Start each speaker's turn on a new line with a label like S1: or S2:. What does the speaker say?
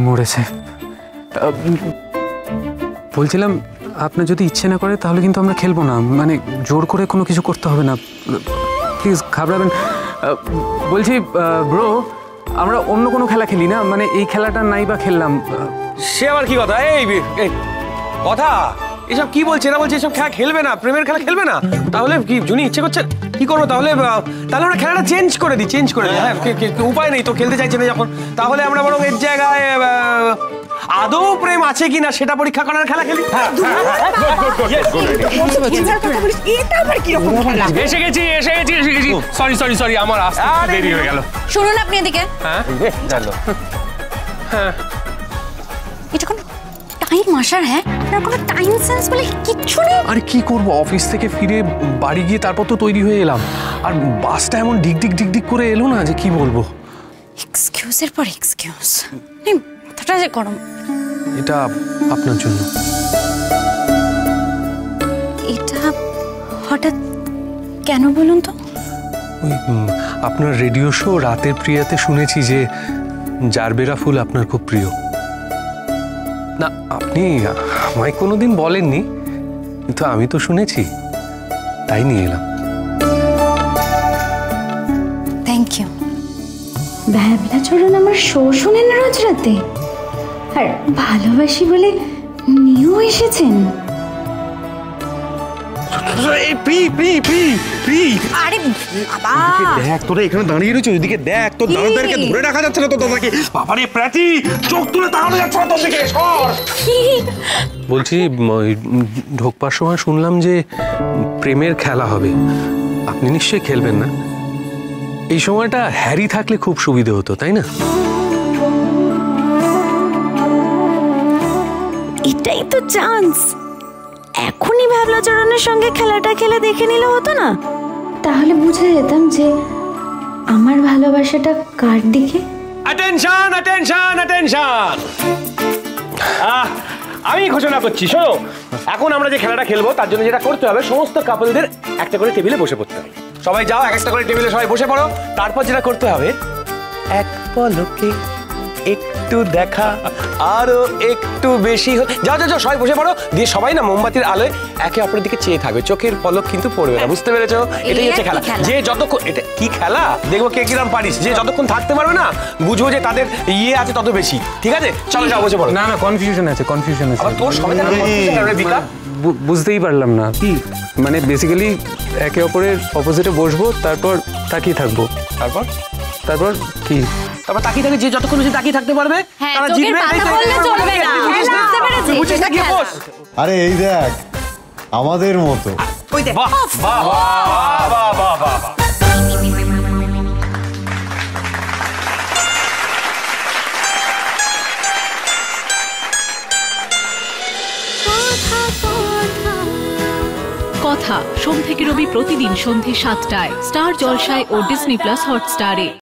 S1: মরেছে। বলছিলাম আপনার যদি ইচ্ছে না করে তাহলে কিন্তু আমরা খেলবো না, মানে জোর করে কোনো কিছু করতে হবে না, প্লিজ ঘাবড়াবেন। বলছি ব্রো, আমরা অন্য কোনো খেলা খেলি না, মানে এই খেলাটা নাই বা খেললাম।
S2: সে আবার কি কথা? এই কথা এসব কি বলছে? না বলছে এসব খেলা খেলবে না, প্রেমের খেলা খেলবে না। তাহলে কি জুনি ইচ্ছে করছে কি করবো? তাহলে আমরা খেলাটা চেঞ্জ করে দিই। হ্যাঁ, উপায় নেই তো, খেলতে চাইছে না যখন, তাহলে আমরা বরং এর জায়গায় আদৌ প্রেম আছে কিনা সেটা পরীক্ষা করার খেলা খেলি। এসে গেছি। সরি আমার আসতে দেরি হয়ে গেল।
S3: শুনুন আপনি এদিকে।
S2: হ্যাঁ জানো, হ্যাঁ
S3: এটা কোন টাইম আসার? হ্যাঁ, আপনার কোনো টাইম সেন্স বলে কিচ্ছু নেই।
S4: আরে কি করবো, অফিস থেকে ফিরে বাড়ি গিয়ে তারপর তো তৈরি হয়ে এলাম, আর বাসটা এমন ডিক করে এলো না যে কি বলবো।
S3: এক্সকিউজের পর এক্সকিউজ, মাথাটা যে গরম।
S4: এটা আপনার জন্য।
S3: এটা হঠাৎ কেন বলুন তো?
S4: ওই আপনার রেডিও শো রাতের প্রিয়াতে শুনেছি যে জারবেরা ফুল আপনার খুব প্রিয়। না, আপনি আমায় কোনোদিন বলেননি, কিন্তু আমি তো শুনেছি, তাই নিয়ে এলাম।
S3: Thank you. ভ্যাবলা চরণ আমার শো শুনেন রোজ রাতে, আর ভালোবাসি বলে নিয়েও এসেছেন। আরে বাবা,
S2: দেখ তোরা এখানে দাঁড়িয়ে রয়েছে, ওইদিকে দেখ, তোর দাদাদেরকে ধরে রাখা যাচ্ছে না, তোর দাদাকে। বাবারে প্রাচী, চোখ তুলে তাড়ানো যাচ্ছে না তোর দিকে, সর।
S4: বলছি, ঢোকবার সময় শুনলাম যে প্রেমের খেলা হবে, আপনি নিশ্চয়ই খেলবেন না? এই সময়টা হ্যারি থাকলে খুব সুবিধে হতো, তাই না?
S5: এটাই তো চান্স। এখনই ভাবলা চরণের সঙ্গে খেলাটা খেলে দেখে নিলে হতো না?
S3: তাহলে বুঝে যেতাম যে আমার ভালোবাসাটা কার দিকে।
S2: অ্যাটেনশন। আমি ঘোষণা করছি, শোনো, এখন আমরা যে খেলাটা খেলবো তার জন্য যেটা করতে হবে, সমস্ত কাপলদের একটা করে টেবিলে বসে পড়তে হবে। সবাই যাও, একটা করে টেবিলে সবাই বসে পড়ো। তারপর যেটা করতে হবে, এক পলকে একটু দেখা, আরো একটু বেশি। যাও সবাই বসে পড়ো, দিয়ে সবাই না মোমবাতির আলোয় একে অপরের দিকে চেয়ে থাকবে, চোখের পলক কিন্তু পড়বে না, বুঝতে পেরেছো? এটাই হচ্ছে খেলা। যে যতক্ষণ, এটা কি খেলা দেখবো কে কিরাম পারিস, যে যতক্ষণ থাকতে পারবে না, বুঝবো যে তাদের ইয়ে আছে তত বেশি। ঠিক আছে, চলো যাও বসে পড়ো।
S1: না কনফিউশন আছে।
S2: তোর সবাই
S1: বুঝতেই পারলাম না কি, মানে বেসিক্যালি একে অপরের অপোজিটে বসবো, তারপর তাকিয়ে থাকবো। তারপর কি?
S2: তারপর তাকিয়ে থাকে, যে যতক্ষণ বেশি তাকিয়ে থাকতে পারবে তারা জিতবে।
S6: আরে এই দেখ, আমাদের মতো।
S2: বাহ বাহ বাহ বাহ বাহ।
S7: কথা সোম থেকে রবি প্রতিদিন সন্ধ্যে ৭টায় স্টার জলসায় ও ডিজনি প্লাস হটস্টারে।